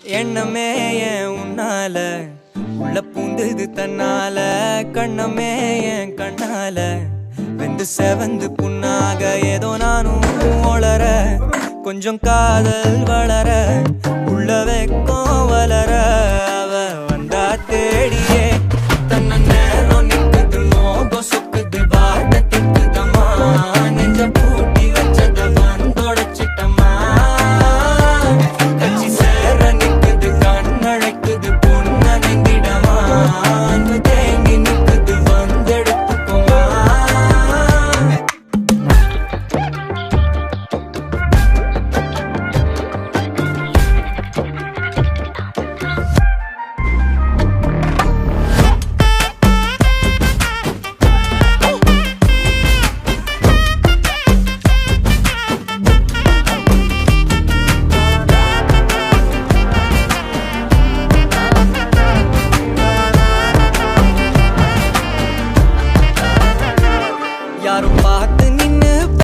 எண்ணமே ஏன் உன்னால உள்ள பூந்தது தன்னால கண்ணமே ஏன் கண்ணால வெந்து செவந்து புண்ணாக ஏதோ நானும் ஒளர கொஞ்சம் காதல் வளர